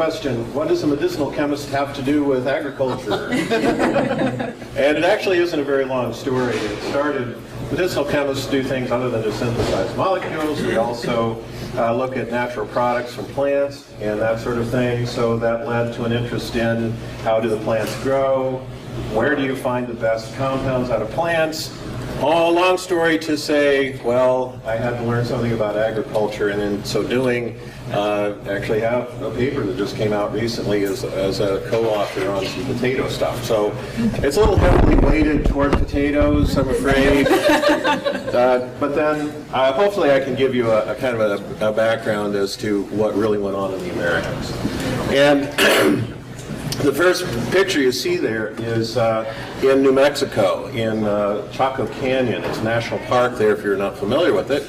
question, what does a medicinal chemist have to do with agriculture? And it actually isn't a very long story. It started, medicinal chemists do things other than just synthesize molecules. We also look at natural products from plants and that sort of thing. So that led to an interest in how do the plants grow, where do you find the best compounds out of plants. Long story to say, well, I had to learn something about agriculture, and in so doing, actually have a paper that just came out recently as a co-author on some potato stuff. So it's a little heavily weighted toward potatoes, I'm afraid. But then hopefully I can give you a kind of a background as to what really went on in the Americas. And the first picture you see there is in New Mexico, in Chaco Canyon. It's a national park there if you're not familiar with it.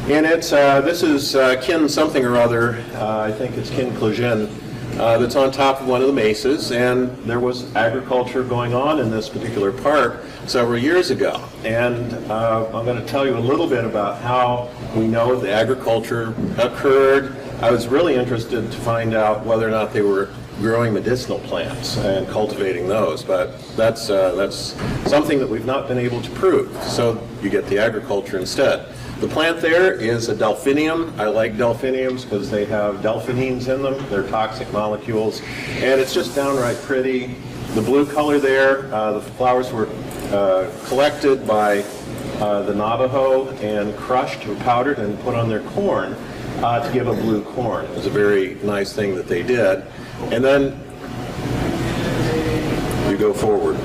And it's this is kin something or other, I think it's kin Clogin, that's on top of one of the mesas. And there was agriculture going on in this particular park several years ago. And I'm going to tell you a little bit about how we know the agriculture occurred. I was really interested to find out whether or not they were growing medicinal plants and cultivating those, but that's something that we've not been able to prove. So you get the agriculture instead. The plant there is a delphinium. I like delphiniums because they have delphinines in them. They're toxic molecules, and it's just downright pretty. The blue color there, the flowers were collected by the Navajo and crushed or powdered and put on their corn to give a blue corn. It was a very nice thing that they did. And then you go forward.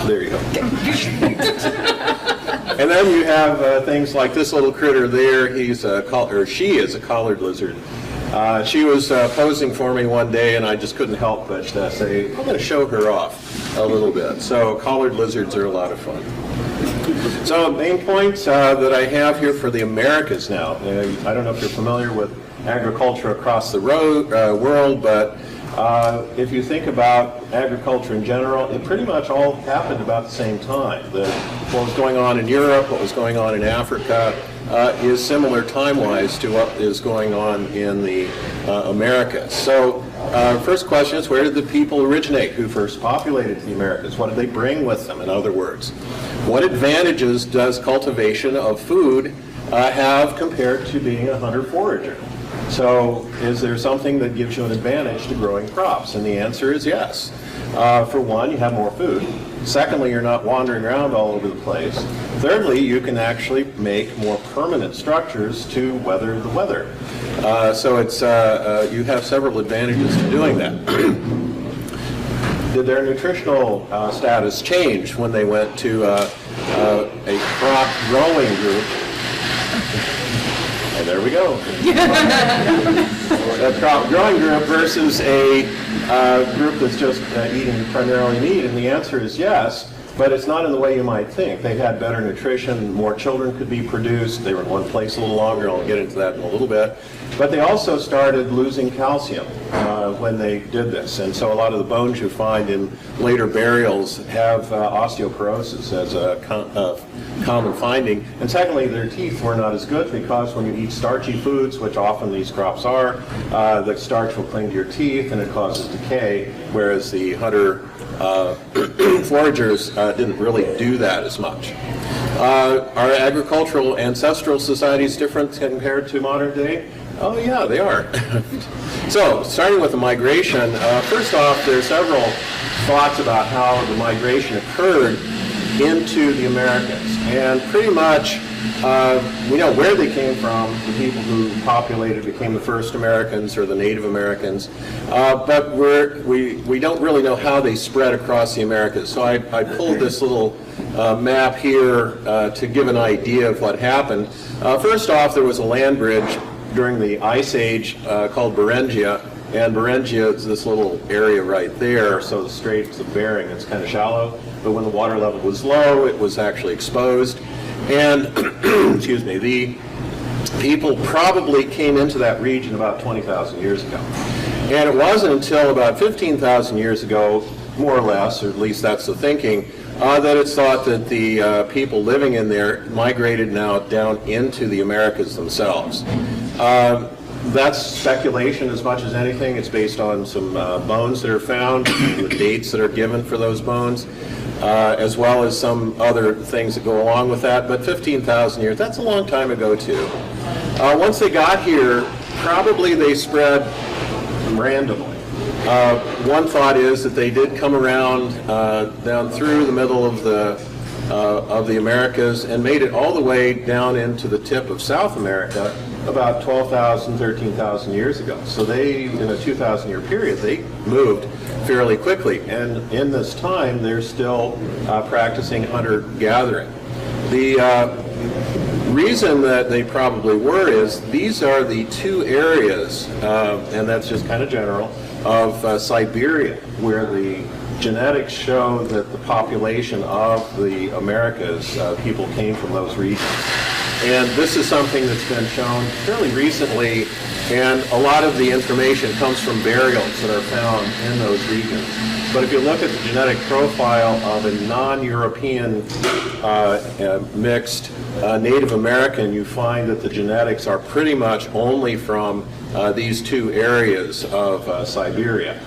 There you go. And then you have things like this little critter there. She is a collared lizard. She was posing for me one day, and I just couldn't help but say, I'm going to show her off a little bit. So collared lizards are a lot of fun. So main points that I have here for the Americas now. I don't know if you're familiar with agriculture across the world, but if you think about agriculture in general, it pretty much all happened about the same time. What was going on in Europe, what was going on in Africa, is similar time-wise to what is going on in the Americas. So first question is, where did the people originate who first populated the Americas? What did they bring with them, in other words? What advantages does cultivation of food have compared to being a hunter-forager? So is there something that gives you an advantage to growing crops? And the answer is yes. For one, you have more food. Secondly, you're not wandering around all over the place. Thirdly, you can actually make more permanent structures to weather the weather. So it's you have several advantages to doing that. Did their nutritional status change when they went to a crop growing group? And there we go. A crop growing group versus a group that's just eating primarily meat? And the answer is yes, but it's not in the way you might think. They had better nutrition, more children could be produced, they were in one place a little longer, I'll get into that in a little bit. But they also started losing calcium when they did this. And so a lot of the bones you find in later burials have osteoporosis as a common finding. And secondly, their teeth were not as good because when you eat starchy foods, which often these crops are, the starch will cling to your teeth and it causes decay, whereas the hunter foragers didn't really do that as much. Are agricultural ancestral societies different compared to modern day? Oh yeah, they are. So, starting with the migration, first off, there are several thoughts about how the migration occurred into the Americas. And pretty much, we know where they came from. The people who populated became the first Americans or the Native Americans. But we don't really know how they spread across the Americas. So I pulled this little map here to give an idea of what happened. First off, there was a land bridge during the Ice Age called Beringia, and Beringia is this little area right there, so the Straits of Bering, it's kind of shallow, but when the water level was low, it was actually exposed, and, excuse me, the people probably came into that region about 20,000 years ago. And it wasn't until about 15,000 years ago, more or less, or at least that's the thinking, that it's thought that the people living in there migrated now down into the Americas themselves. That's speculation as much as anything. It's based on some bones that are found, the dates that are given for those bones, as well as some other things that go along with that. But 15,000 years, that's a long time ago too. Once they got here, probably they spread randomly. One thought is that they did come around down through the middle of the Americas and made it all the way down into the tip of South America about 12,000, 13,000 years ago. So they, in a 2,000-year period, they moved fairly quickly. And in this time, they're still practicing hunter-gathering. The reason that they probably were is these are the two areas, and that's just kind of general, of Siberia, where the genetics show that the population of the Americas, people came from those regions. And this is something that's been shown fairly recently, and a lot of the information comes from burials that are found in those regions. But if you look at the genetic profile of a non-European mixed Native American, you find that the genetics are pretty much only from these two areas of Siberia.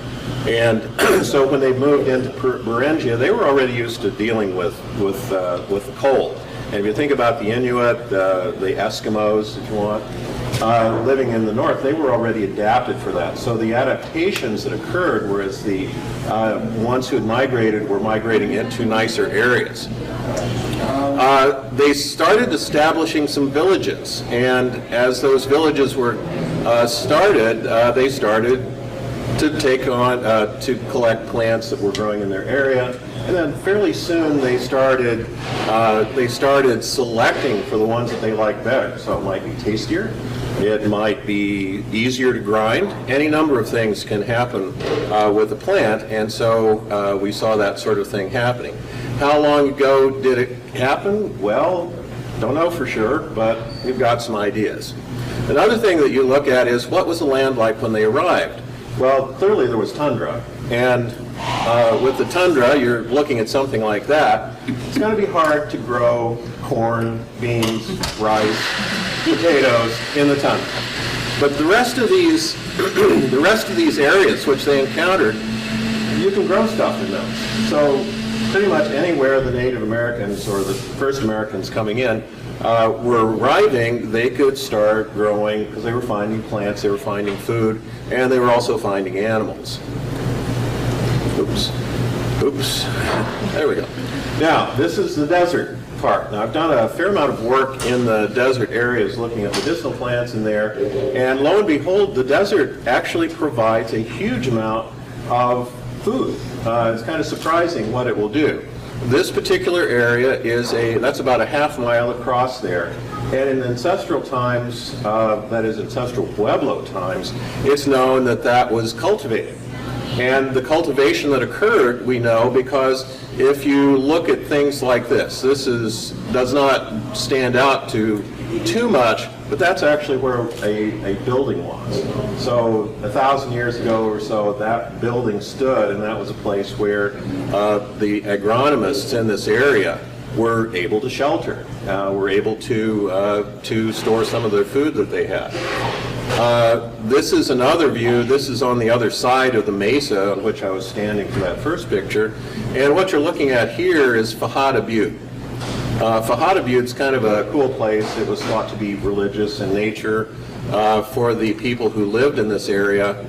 And so when they moved into Beringia, they were already used to dealing with the cold. And if you think about the Inuit, the Eskimos, if you want, living in the north, they were already adapted for that. So the adaptations that occurred, whereas the ones who had migrated were migrating into nicer areas. They started establishing some villages, and as those villages were started, they started to take on, to collect plants that were growing in their area. And then fairly soon they started selecting for the ones that they liked better. So it might be tastier, it might be easier to grind. Any number of things can happen with a plant, and so we saw that sort of thing happening. How long ago did it happen? Well, don't know for sure, but we've got some ideas. Another thing that you look at is what was the land like when they arrived? Well, clearly there was tundra, and with the tundra, you're looking at something like that. It's going to be hard to grow corn, beans, rice, potatoes in the tundra. But the rest of these, the rest of these areas which they encountered, you can grow stuff in them. So pretty much anywhere the Native Americans or the first Americans coming in were arriving, they could start growing because they were finding plants, they were finding food, and they were also finding animals. Oops. There we go. Now, this is the desert part. Now, I've done a fair amount of work in the desert areas looking at medicinal plants in there, and lo and behold, the desert actually provides a huge amount of food. It's kind of surprising what it will do. This particular area is that's about a half mile across there. And in ancestral times, that is ancestral Pueblo times, it's known that that was cultivated. And the cultivation that occurred, we know, because if you look at things like this does not stand out to too much, but that's actually where a building was. So 1,000 years ago or so, that building stood, and that was a place where the agronomists in this area were able to shelter, were able to store some of their food that they had. This is another view. This is on the other side of the mesa on which I was standing for that first picture. And what you're looking at here is Fajada Butte. Fajada Butte's kind of a cool place. It was thought to be religious in nature for the people who lived in this area.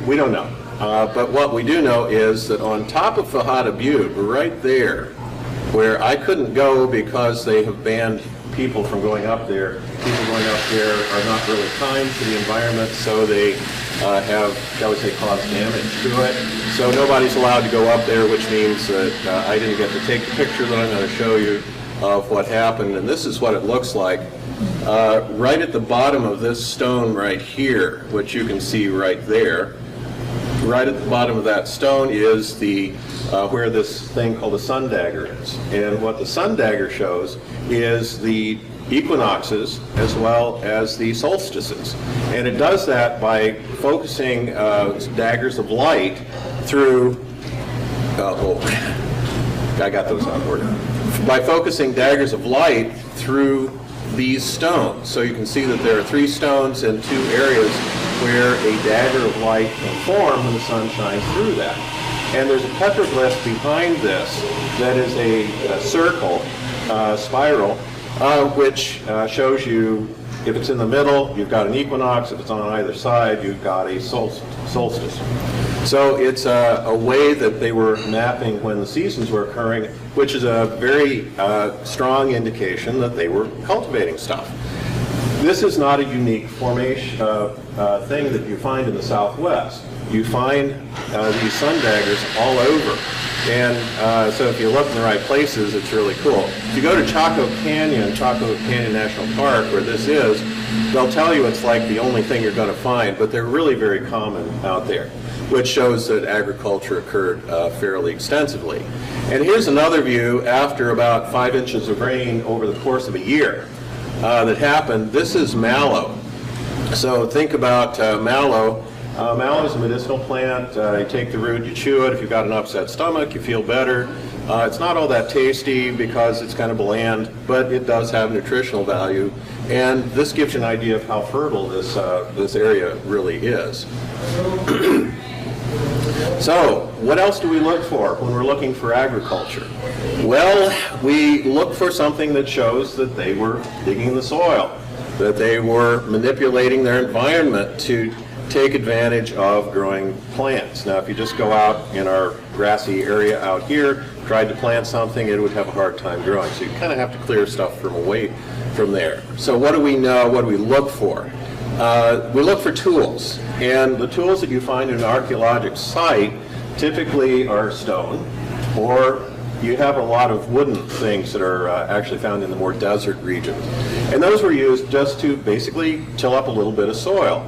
We don't know. But what we do know is that on top of Fajada Butte, right there, where I couldn't go because they have banned people from going up there. People going up there are not really kind to the environment, so they have, shall we say, caused damage to it. So nobody's allowed to go up there, which means that I didn't get to take the picture that I'm going to show you of what happened. And this is what it looks like. Right at the bottom of this stone right here, which you can see right there, right at the bottom of that stone is the where this thing called the sun dagger is. And what the sun dagger shows is the equinoxes as well as the solstices. And it does that by focusing daggers of light through, I got those on board. By focusing daggers of light through these stones. So you can see that there are 3 stones in 2 areas where a dagger of light can form when the sun shines through that. And there's a petroglyph behind this that is a circle, spiral, which shows you if it's in the middle, you've got an equinox. If it's on either side, you've got a solstice. So it's a way that they were mapping when the seasons were occurring, which is a very strong indication that they were cultivating stuff. This is not a unique formation thing that you find in the Southwest. You find these sun daggers all over. And so if you look in the right places, it's really cool. If you go to Chaco Canyon National Park, where this is, they'll tell you it's like the only thing you're going to find, but they're really very common out there, which shows that agriculture occurred fairly extensively. And here's another view after about 5 inches of rain over the course of a year that happened. This is mallow. So think about mallow. Mallow is a medicinal plant. You take the root, you chew it. If you've got an upset stomach, you feel better. It's not all that tasty because it's kind of bland, but it does have nutritional value. And this gives you an idea of how fertile this area really is. So, what else do we look for when we're looking for agriculture? Well, we look for something that shows that they were digging the soil, that they were manipulating their environment to take advantage of growing plants. Now, if you just go out in our grassy area out here, tried to plant something, it would have a hard time growing. So you kind of have to clear stuff from away from there. So what do we know? What do we look for? We look for tools. And the tools that you find in an archaeologic site typically are stone, or you have a lot of wooden things that are actually found in the more desert regions. And those were used just to basically till up a little bit of soil.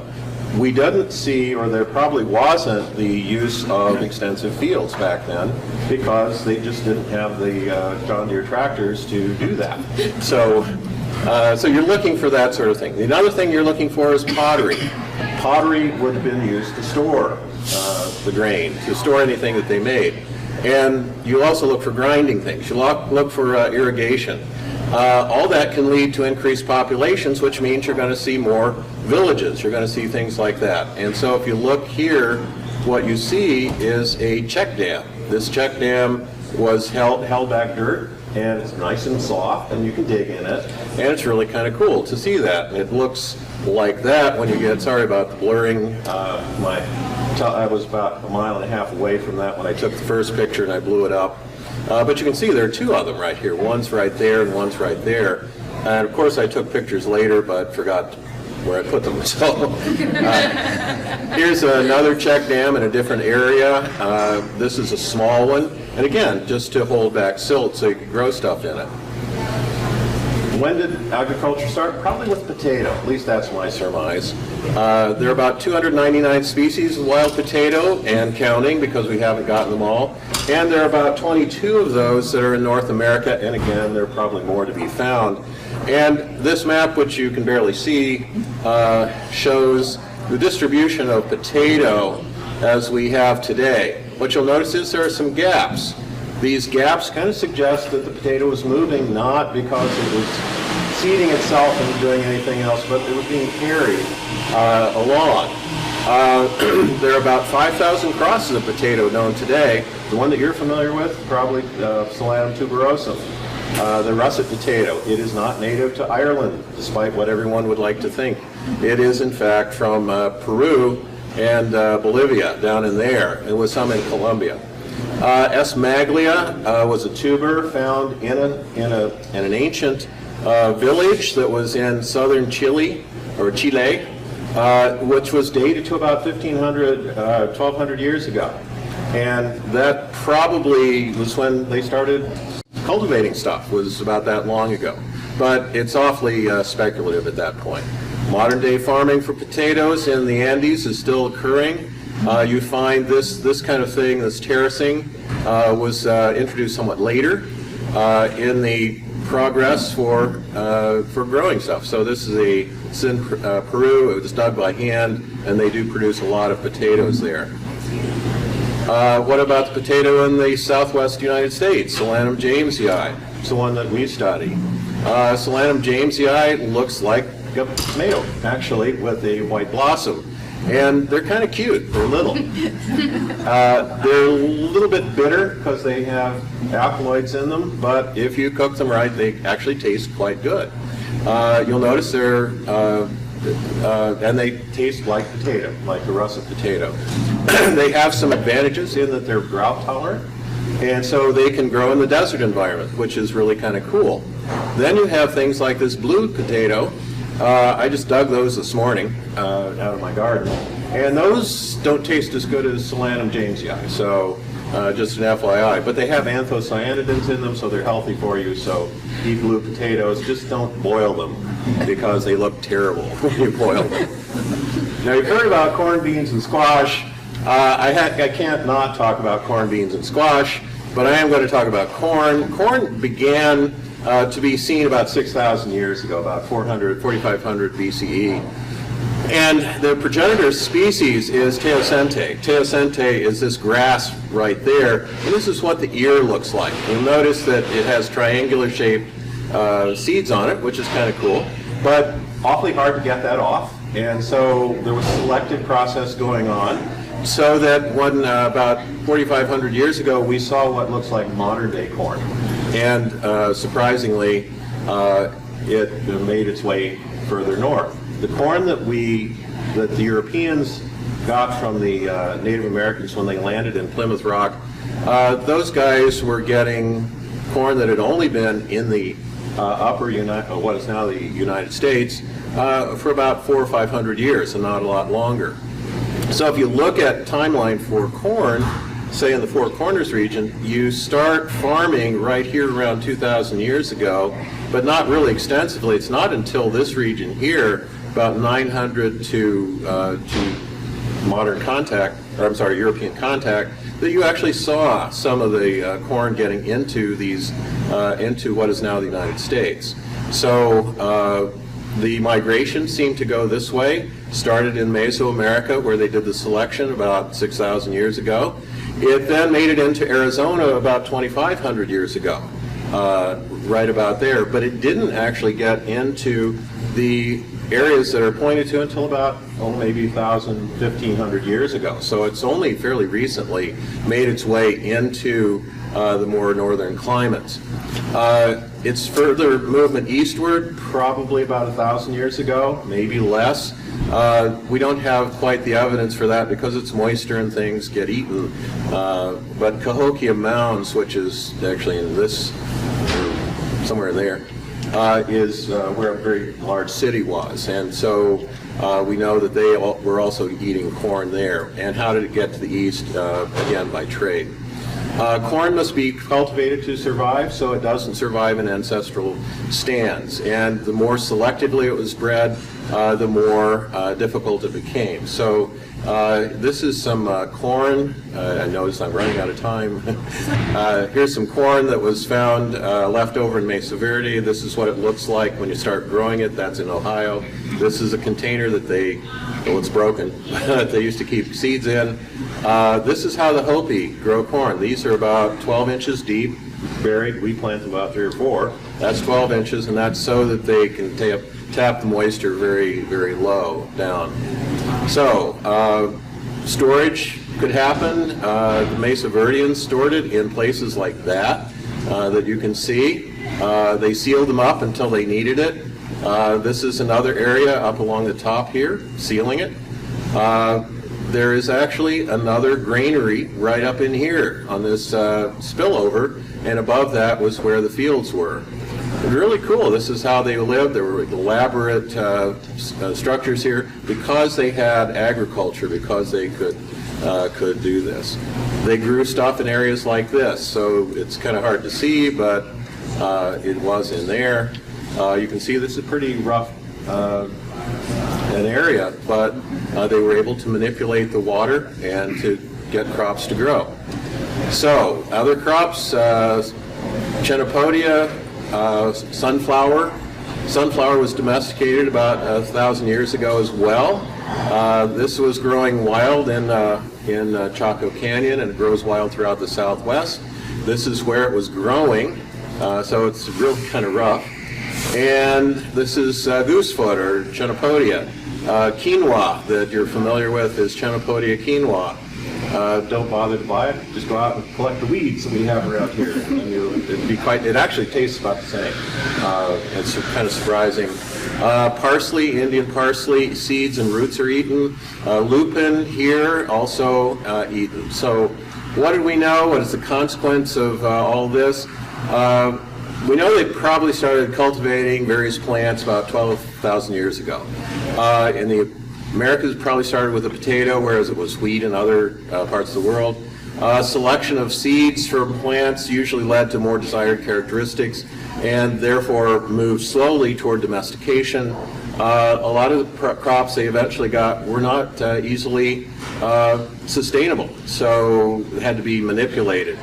We didn't see, or there probably wasn't, the use of extensive fields back then because they just didn't have the John Deere tractors to do that. So you're looking for that sort of thing. The other thing you're looking for is pottery. Pottery would have been used to store the grain, to store anything that they made. And you also look for grinding things. You look for irrigation. All that can lead to increased populations, which means you're going to see more villages. You're going to see things like that. And so if you look here, what you see is a check dam. This check dam was held back dirt, and it's nice and soft, and you can dig in it. And it's really kind of cool to see that. And it looks like that when you get, sorry about the blurring, I was about 1.5 miles away from that when I took the first picture and I blew it up. But you can see there are 2 of them right here. One's right there and one's right there. And of course I took pictures later but forgot where I put them. So here's another check dam in a different area. This is a small one. And again, just to hold back silt so you could grow stuff in it. When did agriculture start? Probably with potato. At least that's my surmise. There are about 299 species of wild potato and counting because we haven't gotten them all. And there are about 22 of those that are in North America. And again, there are probably more to be found. And this map, which you can barely see, shows the distribution of potato as we have today. What you'll notice is there are some gaps. These gaps kind of suggest that the potato was moving not because it was seeding itself and doing anything else, but it was being carried along. There are about 5,000 crosses of potato known today. The one that you're familiar with, probably Solanum tuberosum, the russet potato. It is not native to Ireland, despite what everyone would like to think. It is, in fact, from Peru and Bolivia, down in there, and with some in Colombia. S. maglia was a tuber found in an ancient village that was in southern Chile, which was dated to about 1,200 years ago. And that probably was when they started cultivating stuff, was about that long ago. But it's awfully speculative at that point. Modern day farming for potatoes in the Andes is still occurring. You find this kind of thing, this terracing, was introduced somewhat later in the progress for growing stuff. So this is it's in Peru. It was dug by hand, and they do produce a lot of potatoes there. What about the potato in the southwest United States? Solanum jamesii. It's the one that we study. Solanum jamesii looks like a tomato, actually, with a white blossom. And they're kind of cute. They're little. They're a little bit bitter because they have alkaloids in them, but if you cook them right, they actually taste quite good. You'll notice they're, and they taste like potato, like the russet potato. They have some advantages in that they're drought tolerant, and so they can grow in the desert environment, which is really kind of cool. Then you have things like this blue potato. I just dug those this morning out of my garden, and those don't taste as good as Solanum jamesii, so just an FYI. But they have anthocyanidins in them, so they're healthy for you, so eat blue potatoes. Just don't boil them, because they look terrible when you boil them. Now, you've heard about corn, beans, and squash. I can't not talk about corn, beans, and squash, but I am going to talk about corn. Corn began to be seen about 6,000 years ago, about 4,500 BCE. And the progenitor species is teosinte. Teosinte is this grass right there, and this is what the ear looks like. You'll notice that it has triangular shaped seeds on it, which is kind of cool, but awfully hard to get that off. And so there was a selective process going on, so that when about 4,500 years ago, we saw what looks like modern day corn. And surprisingly, it made its way further north. The corn that the Europeans got from the Native Americans when they landed in Plymouth Rock, those guys were getting corn that had only been in the what is now the United States for about 400 or 500 years, and not a lot longer. So if you look at timeline for corn, say in the Four Corners region, you start farming right here around 2,000 years ago, but not really extensively. It's not until this region here, about 900 to modern contact, or I'm sorry, European contact, that you actually saw some of the corn getting into these, into what is now the United States. So the migration seemed to go this way. Started in Mesoamerica, where they did the selection about 6,000 years ago. It then made it into Arizona about 2,500 years ago, right about there. But it didn't actually get into the areas that are pointed to until about, maybe 1,000, 1,500 years ago. So it's only fairly recently made its way into the more northern climates. Its further movement eastward, probably about 1,000 years ago, maybe less. We don't have quite the evidence for that because it's moisture and things get eaten. But Cahokia Mounds, which is actually in this, somewhere there, is where a very large city was. And so we know that they were also eating corn there. And how did it get to the east? Again, by trade. Corn must be cultivated to survive, so it doesn't survive in ancestral stands. And the more selectively it was bred, the more difficult it became. So this is some corn. I notice I'm running out of time. Here's some corn that was found left over in Mesa Verde. This is what it looks like when you start growing it. That's in Ohio. This is a container that well, it's broken, that they used to keep seeds in. This is how the Hopi grow corn. These are about 12 inches deep, buried. We plant about 3 or 4. That's 12 inches, and that's so that they can tap the moisture very, very low down. So, storage could happen. The Mesa Verdeans stored it in places like that that you can see. They sealed them up until they needed it. This is another area up along the top here, sealing it. There is actually another granary right up in here on this spillover, and above that was where the fields were. Really cool. This is how they lived. There were elaborate structures here because they had agriculture, because they could do this. They grew stuff in areas like this, so it's kind of hard to see, but it was in there. You can see this is a pretty rough an area, but they were able to manipulate the water and to get crops to grow. So, other crops, Chenopodea, sunflower. Sunflower was domesticated about 1,000 years ago as well. This was growing wild in Chaco Canyon, and it grows wild throughout the Southwest. This is where it was growing, so it's really kind of rough. And this is goosefoot or Chenopodia. Quinoa that you're familiar with is Chenopodia quinoa. Don't bother to buy it. Just go out and collect the weeds that we have around here. And it actually tastes about the same. It's kind of surprising. Parsley, Indian parsley, seeds and roots are eaten. Lupin here, also eaten. So what did we know? What is the consequence of all this? We know they probably started cultivating various plants about 12,000 years ago. In the Americas probably started with a potato, whereas it was wheat in other parts of the world. Selection of seeds from plants usually led to more desired characteristics and therefore moved slowly toward domestication. A lot of the crops they eventually got were not easily sustainable, so it had to be manipulated.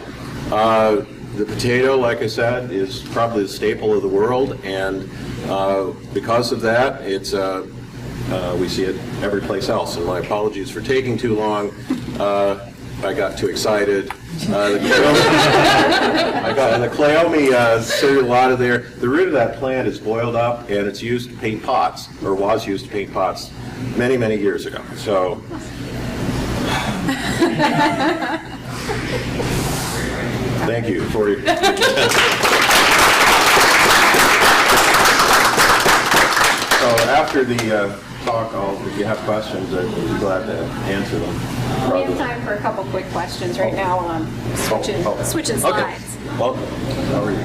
The potato, like I said, is probably the staple of the world, and because of that, it's we see it every place else. And my apologies for taking too long. I got too excited. The cleome cellulata there. The root of that plant is boiled up, and it's used to paint pots, or was used to paint pots, many, many years ago. So. Thank you for your. So after the talk, if you have questions, I'd be glad to answer them. We have time for a couple quick questions right now on switching slides. Okay. Welcome. How are you?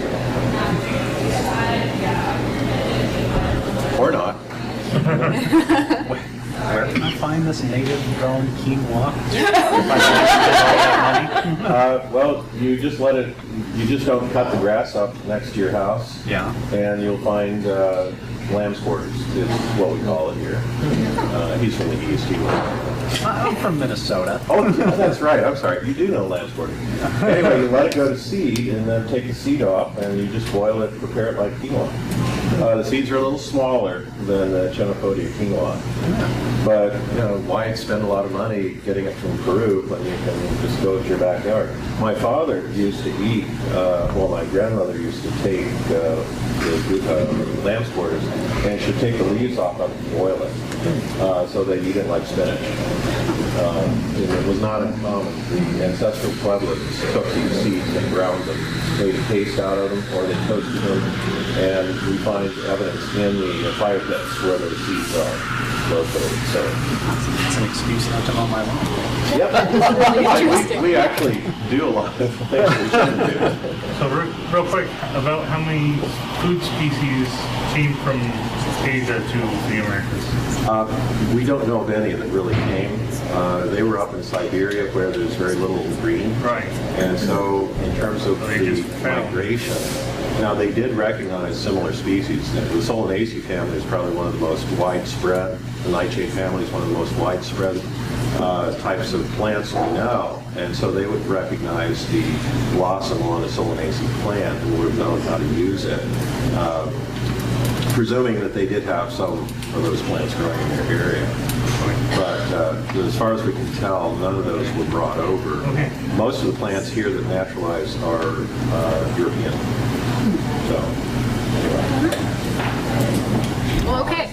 Or not. Where can I find this native grown quinoa? Well, you just let it. You just don't cut the grass up next to your house. Yeah. And you'll find lamb's quarters is what we call it here. He's from the east. He I'm from Minnesota. Oh, that's right. I'm sorry. You do know lamb's quarters. Anyway, you let it go to seed, and then take the seed off, and you just boil it, prepare it like quinoa. The seeds are a little smaller than the Chenopodia quinoa, but why spend a lot of money getting it from Peru when you can just go to your backyard? My father used to eat, my grandmother used to take the lamb's quarters, and she'd take the leaves off of it and boil it, so they eat it like spinach. It was not uncommon. The ancestral Pueblos took these seeds and ground them, made a paste out of them, or they toasted them, and we find evidence in the fire pits where those seeds are located. So That's an excuse not to mow my lawn. yep. We actually do a lot of things we shouldn't do. So real quick, about how many food species came from Asia to the Americas? We don't know of any that really came. They were up in Siberia where there's very little green. Right. And so in terms of They the just found. migration, now they did recognize similar species. The Solanaceae family is probably one of the most widespread. The nightshade family is one of the most widespread types of plants we know. And so they would recognize the blossom on a Solanaceae plant and would have known how to use it. Presuming that they did have some of those plants growing in their area. But as far as we can tell, none of those were brought over. Okay. Most of the plants here that naturalize are European. So, anyway. Well, okay.